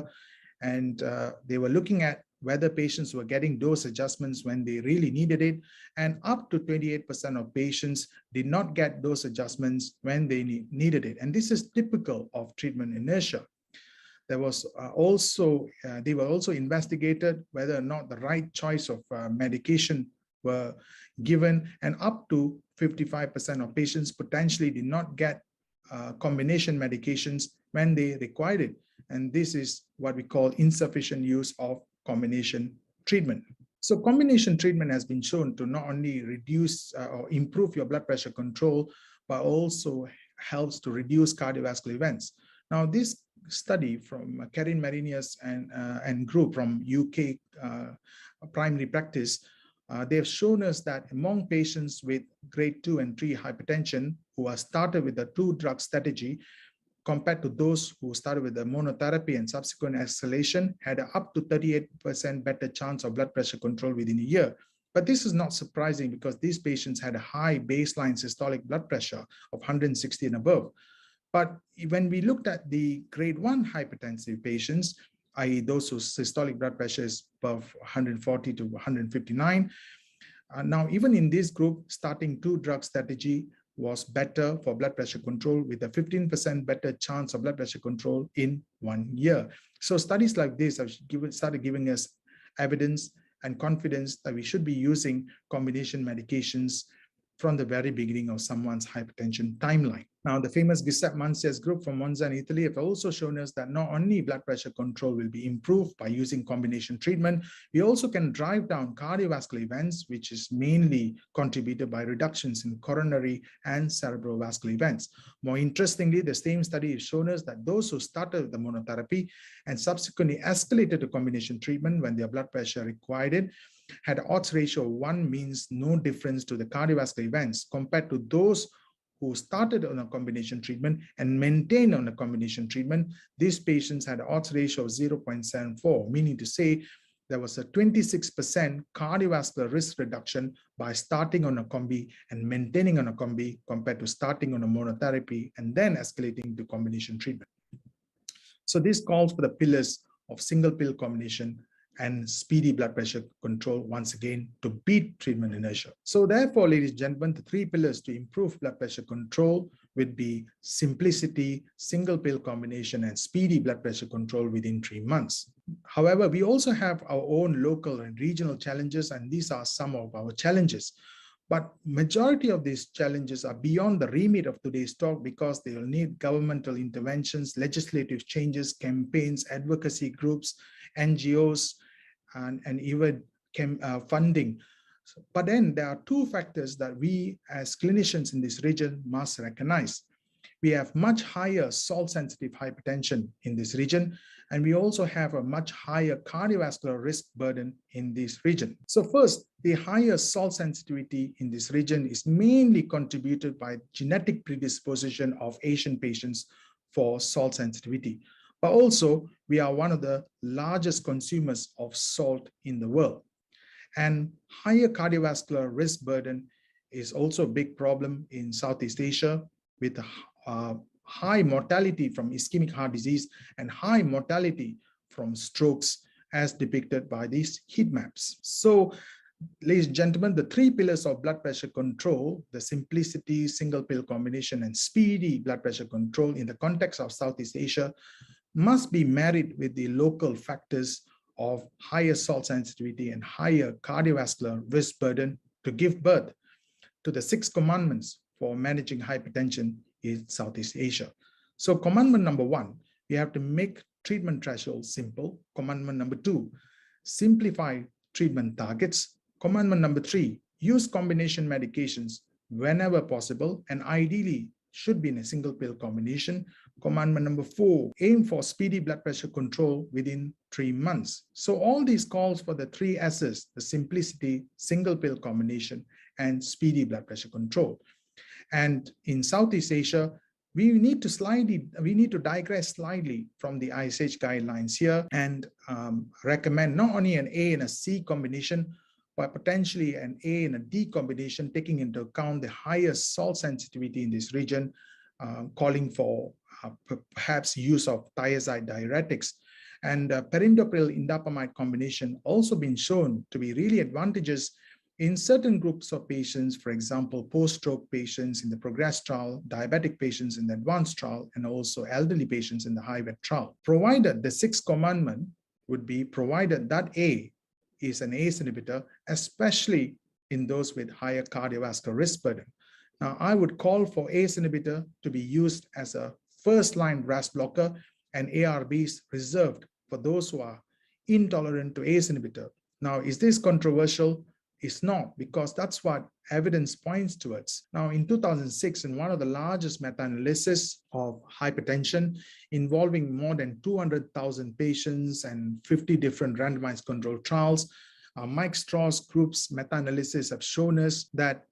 and they were looking at whether patients were getting dose adjustments when they really needed it, and up to 28% of patients did not get dose adjustments when they needed it. And this is typical of treatment inertia. There was they were also investigated whether or not the right choice of medication were given, and up to 55% of patients potentially did not get combination medications when they required it. And this is what we call insufficient use of combination treatment. So combination treatment has been shown to not only reduce or improve your blood pressure control, but also helps to reduce cardiovascular events. Now, this study from Karin Marinius and group from UK primary practice, they have shown us that among patients with grade 2 and 3 hypertension who are started with a 2-drug strategy, compared to those who started with the monotherapy and subsequent escalation, had up to 38% better chance of blood pressure control within a year. But this is not surprising because these patients had a high baseline systolic blood pressure of 160 and above. But when we looked at the grade 1 hypertensive patients, i.e. those whose systolic blood pressure is above 140 to 159, now even in this group, starting 2-drug strategy was better for blood pressure control with a 15% better chance of blood pressure control in 1 year. So studies like this have started giving us evidence and confidence that we should be using combination medications from the very beginning of someone's hypertension timeline. Now, the famous Giuseppe Mancia's group from Monza in Italy have also shown us that not only blood pressure control will be improved by using combination treatment, we also can drive down cardiovascular events, which is mainly contributed by reductions in coronary and cerebrovascular events. More interestingly, the same study has shown us that those who started with the monotherapy and subsequently escalated to combination treatment when their blood pressure required it, had an odds ratio of 1, means no difference to the cardiovascular events, compared to those who started on a combination treatment and maintained on a combination treatment. These patients had an odds ratio of 0.74, meaning to say there was a 26% cardiovascular risk reduction by starting on a combi and maintaining on a combi compared to starting on a monotherapy and then escalating to combination treatment. So this calls for the pillars of single pill combination and speedy blood pressure control once again to beat treatment inertia. So therefore, ladies and gentlemen, the 3 pillars to improve blood pressure control would be simplicity, single pill combination, and speedy blood pressure control within 3 months. However, we also have our own local and regional challenges, and these are some of our challenges. But majority of these challenges are beyond the remit of today's talk because they will need governmental interventions, legislative changes, campaigns, advocacy groups, NGOs, and even funding. But then there are 2 factors that we as clinicians in this region must recognize. We have much higher salt-sensitive hypertension in this region, and we also have a much higher cardiovascular risk burden in this region. So first, the higher salt sensitivity in this region is mainly contributed by genetic predisposition of Asian patients for salt sensitivity. But also, we are one of the largest consumers of salt in the world. And higher cardiovascular risk burden is also a big problem in Southeast Asia, with high mortality from ischemic heart disease and high mortality from strokes as depicted by these heat maps. So, ladies and gentlemen, the 3 pillars of blood pressure control, the simplicity, single pill combination, and speedy blood pressure control in the context of Southeast Asia must be married with the local factors of higher salt sensitivity and higher cardiovascular risk burden to give birth to the 6 commandments for managing hypertension in Southeast Asia. So commandment number 1, we have to make treatment thresholds simple. Commandment number 2, simplify treatment targets. Commandment number 3, use combination medications whenever possible and ideally should be in a single pill combination. Commandment number 4, aim for speedy blood pressure control within 3 months. So all these calls for the 3 S's, the simplicity, single pill combination, and speedy blood pressure control. And in Southeast Asia, we need to digress slightly from the ISH guidelines here and recommend not only an A and a C combination, but potentially an A and a D combination, taking into account the higher salt sensitivity in this region, calling for perhaps use of thiazide diuretics. And perindopril indapamide combination also been shown to be really advantageous in certain groups of patients, for example, post-stroke patients in the PROGRESS trial, diabetic patients in the ADVANCE trial, and also elderly patients in the HIVET trial. Provided the 6th commandment would be provided that A is an ACE inhibitor, especially in those with higher cardiovascular risk burden. Now, I would call for ACE inhibitor to be used as a first-line RAS blocker and ARBs reserved for those who are intolerant to ACE inhibitor. Now, is this controversial? It's not, because that's what evidence points towards. Now, in 2006, in one of the largest meta-analysis of hypertension involving more than 200,000 patients and 50 different randomized controlled trials, Mike Strauss group's meta-analysis have shown us that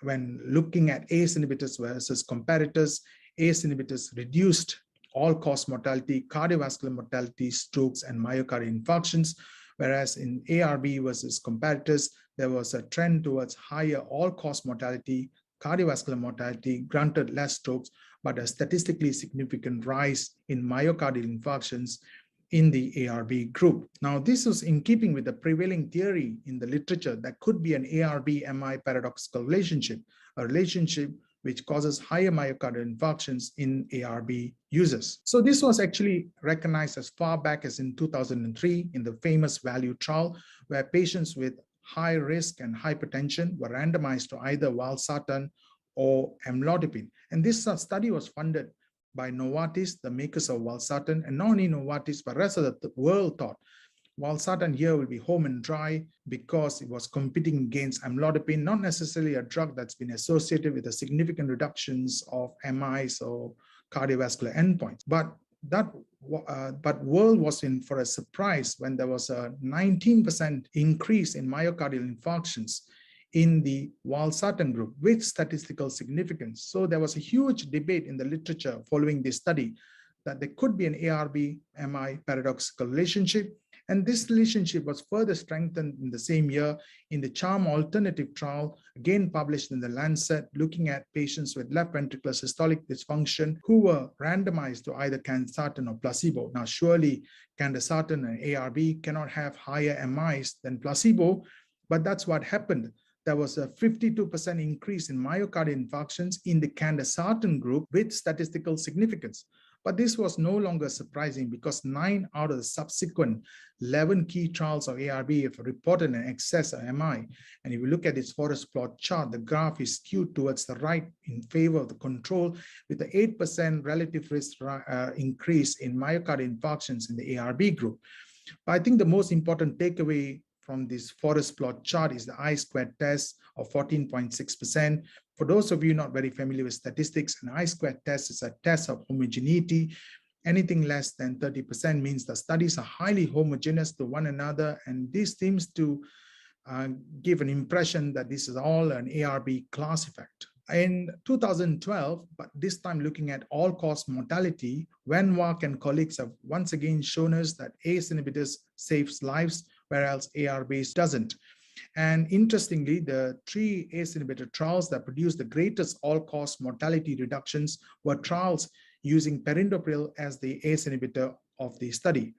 when looking at ACE inhibitors versus comparators, ACE inhibitors reduced all-cause mortality, cardiovascular mortality, strokes, and myocardial infarctions, whereas in ARB versus comparators, there was a trend towards higher all-cause mortality, cardiovascular mortality, granted less strokes, but a statistically significant rise in myocardial infarctions in the ARB group. Now, this was in keeping with the prevailing theory in the literature that could be an ARB-MI paradoxical relationship, a relationship which causes higher myocardial infarctions in ARB users. So this was actually recognized as far back as in 2003 in the famous VALUE trial, where patients with high risk and hypertension were randomized to either valsartan or amlodipine. And this study was funded by Novartis, the makers of valsartan, and not only Novartis, but the rest of the world thought valsartan here will be home and dry because it was competing against amlodipine, not necessarily a drug that's been associated with a significant reductions of MIs or cardiovascular endpoints. But world was in for a surprise when there was a 19% increase in myocardial infarctions in the valsartan group with statistical significance. So there was a huge debate in the literature following this study that there could be an ARB-MI paradoxical relationship. And this relationship was further strengthened in the same year in the CHARM alternative trial, again published in the Lancet, looking at patients with left ventricular systolic dysfunction who were randomized to either candesartan or placebo. Now, surely candesartan and ARB cannot have higher MIs than placebo, but that's what happened. There was a 52% increase in myocardial infarctions in the candesartan group with statistical significance. But this was no longer surprising because 9 out of the subsequent 11 key trials of ARB have reported an excess of MI. And if you look at its forest plot chart, the graph is skewed towards the right in favor of the control, with the 8% relative risk increase in myocardial infarctions in the ARB group. But I think the most important takeaway from this forest plot chart is the I-squared test of 14.6%. For those of you not very familiar with statistics, an I-squared test is a test of homogeneity. Anything less than 30% means the studies are highly homogeneous to one another, and this seems to give an impression that this is all an ARB class effect. In 2012, but this time looking at all-cause mortality, Van Waak and colleagues have once again shown us that ACE inhibitors saves lives, whereas ARBs doesn't. And interestingly, the 3 ACE inhibitor trials that produced the greatest all-cause mortality reductions were trials using perindopril as the ACE inhibitor of the study.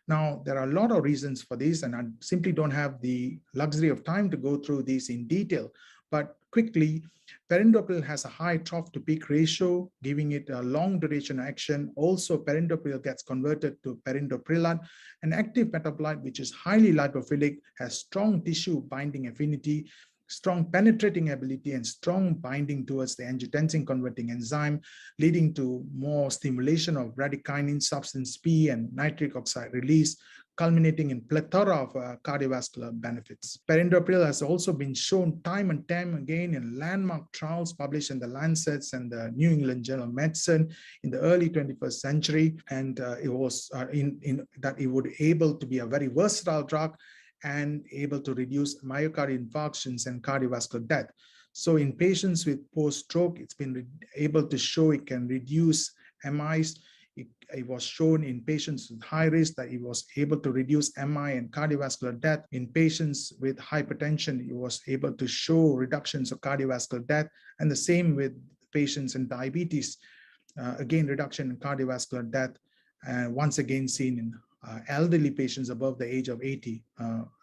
Now, there are a lot of reasons for this, and I simply don't have the luxury of time to go through these in detail. But quickly, perindopril has a high trough to peak ratio, giving it a long duration action. Also, perindopril gets converted to perindoprilat, an active metabolite which is highly lipophilic, has strong tissue binding affinity, strong penetrating ability and strong binding towards the angiotensin converting enzyme, leading to more stimulation of bradykinin, substance P, and nitric oxide release, culminating in plethora of cardiovascular benefits. Perindopril has also been shown time and time again in landmark trials published in the Lancets and the New England Journal of Medicine in the early 21st century, and it was that it would be able to be a very versatile drug and able to reduce myocardial infarctions and cardiovascular death. So in patients with post-stroke, it's been able to show it can reduce MIs. It was shown in patients with high risk that it was able to reduce MI and cardiovascular death. In patients with hypertension, it was able to show reductions of cardiovascular death, and the same with patients in diabetes. Again, reduction in cardiovascular death, once again seen in elderly patients above the age of 80,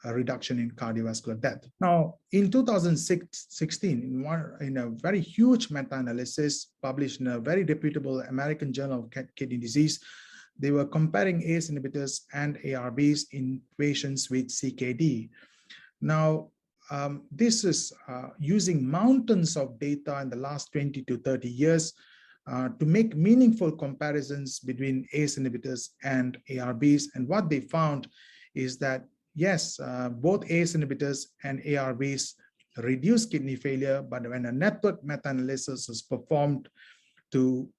a reduction in cardiovascular death. Now, in 2016, in a very huge meta-analysis published in a very reputable American Journal of Kidney Disease, they were comparing ACE inhibitors and ARBs in patients with CKD. Now, this is using mountains of data in the last 20 to 30 years to make meaningful comparisons between ACE inhibitors and ARBs. And what they found is that, yes, both ACE inhibitors and ARBs reduce kidney failure, but when a network meta-analysis was performed to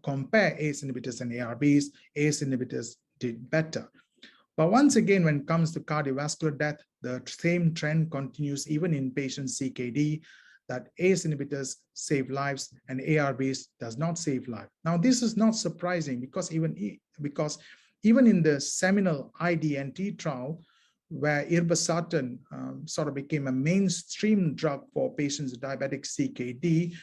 compare ACE inhibitors and ARBs, ACE inhibitors did better. But once again, when it comes to cardiovascular death, the same trend continues even in patients CKD, that ACE inhibitors save lives and ARBs does not save life. Now, this is not surprising because even in the seminal IDNT trial, where irbesartan sort of became a mainstream drug for patients with diabetic CKD,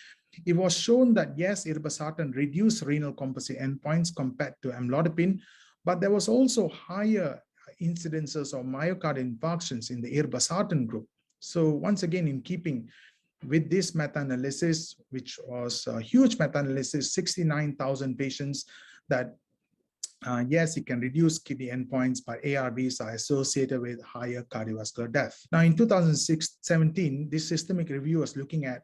it was shown that yes, irbesartan reduced renal composite endpoints compared to amlodipine, but there was also higher incidences of myocardial infarctions in the irbesartan group. So once again, in keeping with this meta-analysis, which was a huge meta-analysis, 69,000 patients, that yes, it can reduce kidney endpoints, but ARBs are associated with higher cardiovascular death. Now, in 2017, this systemic review was looking at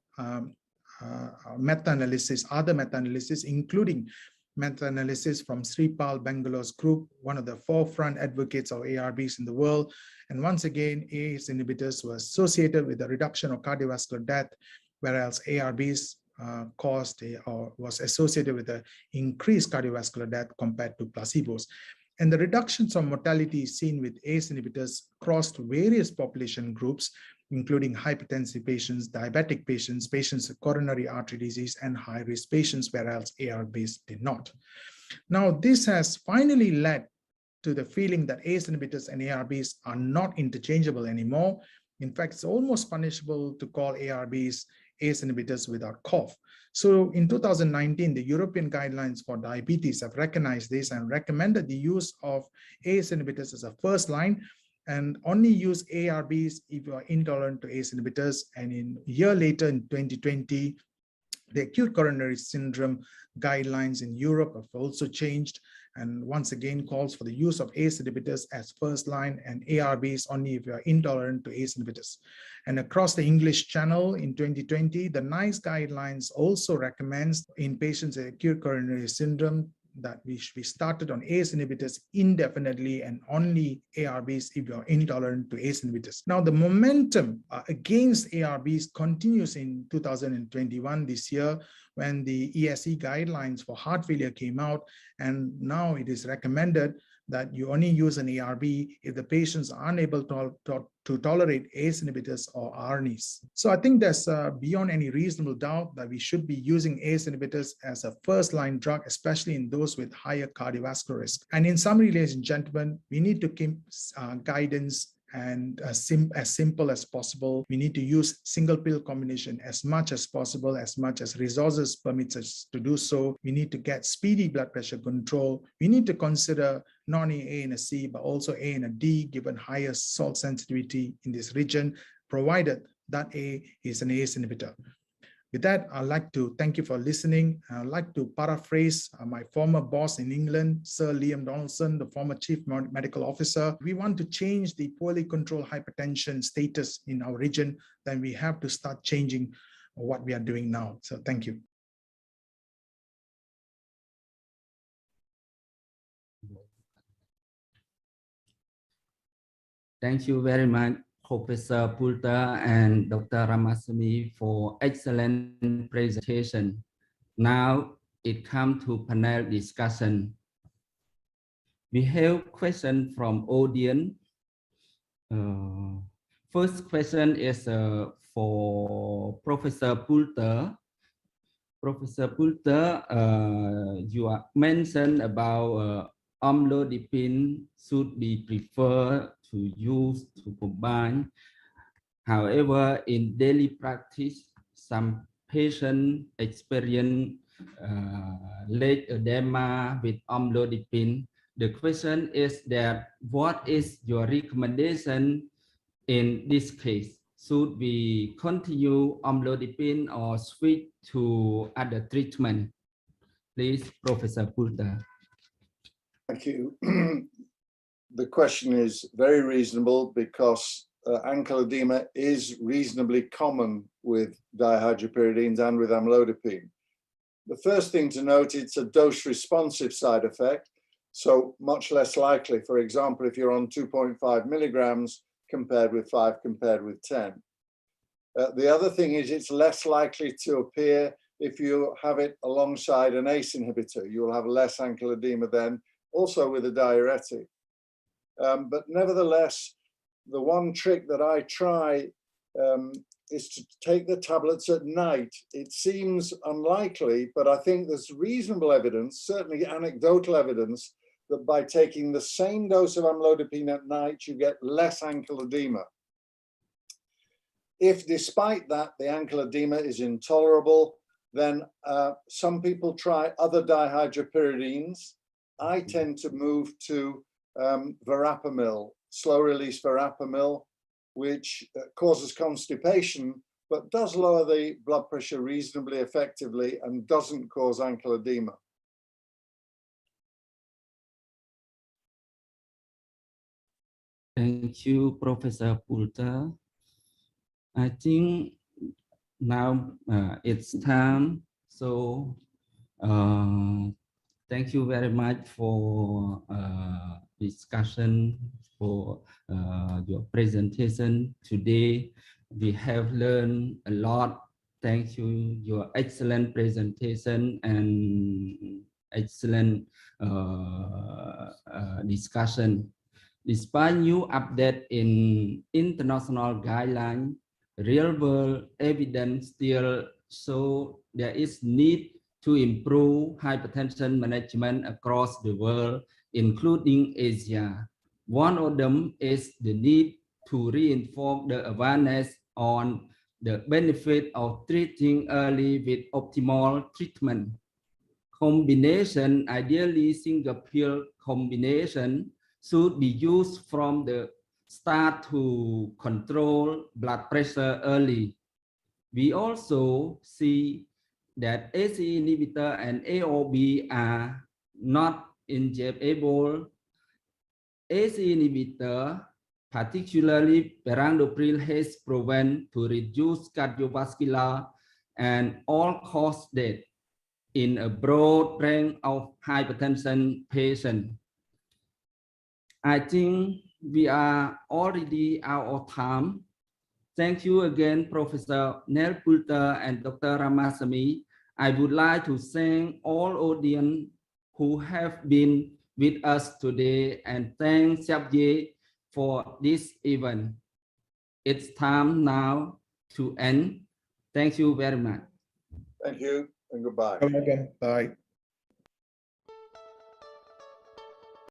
meta-analysis, other meta-analysis, including meta-analysis from Sripal Bangalore's group, one of the forefront advocates of ARBs in the world. And once again, ACE inhibitors were associated with a reduction of cardiovascular death, whereas ARBs was associated with an increased cardiovascular death compared to placebos. And the reductions of mortality seen with ACE inhibitors crossed various population groups, including hypertensive patients, diabetic patients, patients with coronary artery disease, and high-risk patients, whereas ARBs did not. Now, this has finally led to the feeling that ACE inhibitors and ARBs are not interchangeable anymore. In fact, it's almost punishable to call ARBs ACE inhibitors without cough. So in 2019, the European guidelines for diabetes have recognized this and recommended the use of ACE inhibitors as a first line, and only use ARBs if you are intolerant to ACE inhibitors. And a year later, in 2020, the acute coronary syndrome guidelines in Europe have also changed, and once again calls for the use of ACE inhibitors as first line and ARBs only if you are intolerant to ACE inhibitors. And across the English Channel in 2020, the NICE guidelines also recommends in patients with acute coronary syndrome that we started on ACE inhibitors indefinitely and only ARBs if you're intolerant to ACE inhibitors. Now, the momentum against ARBs continues in 2021 this year, when the ESC guidelines for heart failure came out, and now it is recommended that you only use an ARB if the patients are unable to tolerate ACE inhibitors or ARNIs. So I think there's beyond any reasonable doubt that we should be using ACE inhibitors as a first-line drug, especially in those with higher cardiovascular risk. And in summary, ladies and gentlemen, we need to keep guidance and as simple as possible. We need to use single pill combination as much as possible, as much as resources permits us to do so. We need to get speedy blood pressure control. We need to consider not only A and a C, but also A and a D, given higher salt sensitivity in this region, provided that A is an ACE inhibitor. With that, I'd like to thank you for listening. I'd like to paraphrase my former boss in England, Sir Liam Donaldson, the former Chief Medical Officer. We want to change the poorly controlled hypertension status in our region, then we have to start changing what we are doing now. So thank you. Thank you very much, Professor Poulter and Dr. Ramasamy, for excellent presentation. Now it comes to panel discussion. We have questions from audience. First question is for Professor Poulter. Professor Poulter, you mentioned about amlodipine should be preferred to use to combine. However, in daily practice, some patients experience leg edema with amlodipine. The question is that what is your recommendation in this case? Should we continue amlodipine or switch to other treatment? Please, Professor Poulter. Thank you. The question is very reasonable because ankle edema is reasonably common with dihydropyridines and with amlodipine. The first thing to note, it's a dose-responsive side effect, so much less likely, for example, if you're on 2.5 milligrams compared with 5 compared with 10. The other thing is it's less likely to appear if you have it alongside an ACE inhibitor. You'll have less ankle edema then, also with a diuretic. But nevertheless, the one trick that I try is to take the tablets at night. It seems unlikely, but I think there's reasonable evidence, certainly anecdotal evidence, that by taking the same dose of amlodipine at night, you get less ankle edema. If despite that, the ankle edema is intolerable, then some people try other dihydropyridines. I tend to move to verapamil, slow-release verapamil, which causes constipation, but does lower the blood pressure reasonably effectively and doesn't cause ankle edema. Thank you, Professor Poulter. I think now it's time. So thank you very much for discussion, for your presentation today. We have learned a lot. Thank you, your excellent presentation and excellent discussion. Despite new update in international guidelines, real-world evidence still show there is need to improve hypertension management across the world, including Asia. One of them is the need to reinforce the awareness on the benefit of treating early with optimal treatment. Combination, ideally single pill combination, should be used from the start to control blood pressure early. We also see that ACE inhibitor and AOB are not injectable. ACE inhibitor, particularly perindopril, has proven to reduce cardiovascular and all-cause death in a broad range of hypertension patients. I think we are already out of time. Thank you again, Professor Poulter and Dr. Ramasamy. I would like to thank all audience who have been with us today and thank Vijay for this event. It's time now to end. Thank you very much. Thank you and goodbye. Come again. Bye.